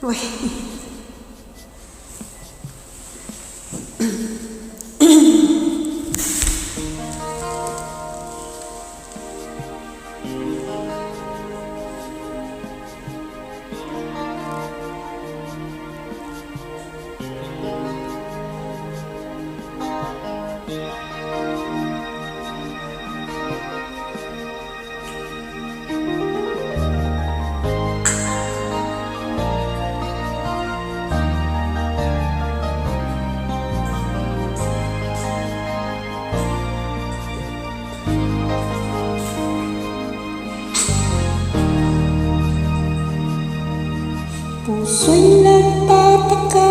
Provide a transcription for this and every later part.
Uy. Puso'y nagtataka,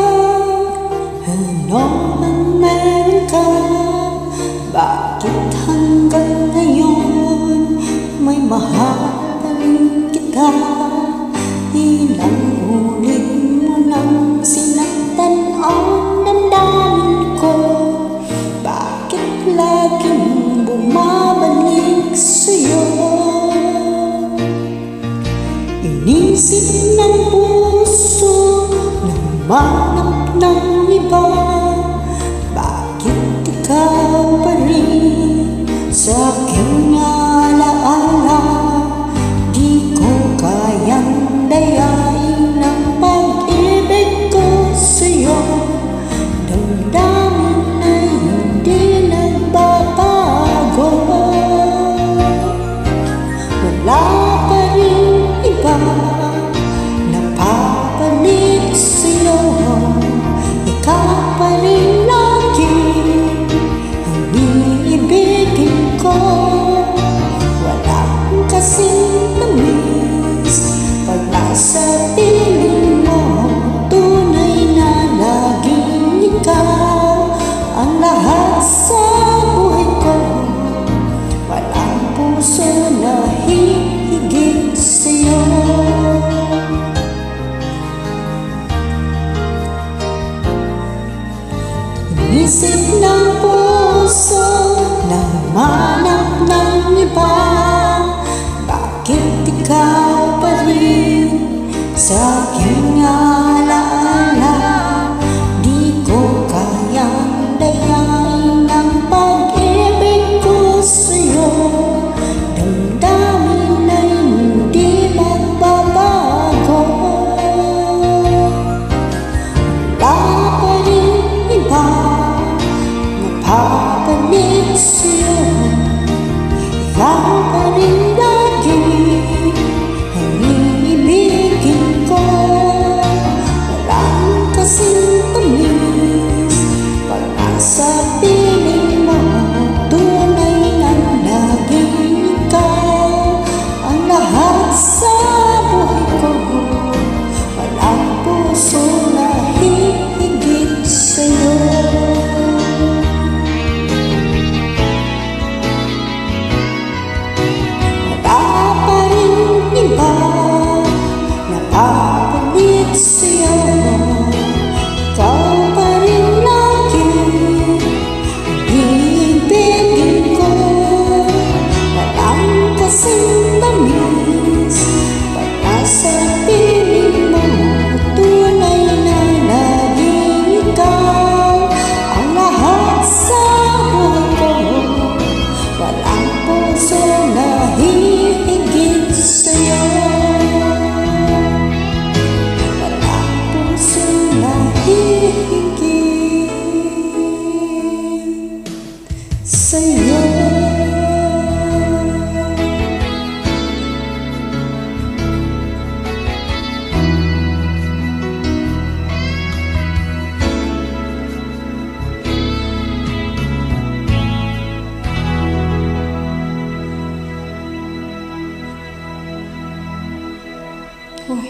ano ang meron ka? Bakit hanggang ngayon may mahal pa rin kita? Ilang ulit mo nang sinaktan ang damdamin ko. Bakit laging bumabalik sa'yo? Inisip ng puso na manap ng iba. Bakit ikaw pa rin sa aking alaala? Di ko kayang dayain ang pag-ibig ko sa'yo. Damdamin na hindi nagbabago. Wala pa rin iba napapalit sa'yo. Ikaw pa rin lagi ang iibigin ko. Walang kasing tamis pag nasa piling mo. Tunay na laging ikaw ang lahat sa buhay ko. Walang puso na hihigit sa'yo. Inisip ng puso na humanap ng iba. Bakit ikaw pa rin sa aking alaala? Di ko kayang dayain ang pag-ibig ko sa'yo. Damdamin ay hindi magbabago. Wala pa rin iba napapalit sa'yo. Ikaw pa rin lagi ang iibigin ko. Walang kasing tamis pag nasa piling mo. Tunay na laging ikaw ang lahat sa buhay ko. Walang puso na hihigit sa'yo. Napapalit sa'yo. Ikaw pa rin lagi ang iibigin ko. Walang kasing tamis pag nasa piling mo. Tunay na laging ikaw ang lahat sa buhay ko. Walang puso na hihigit sa'yo. Hihigit sa'yo.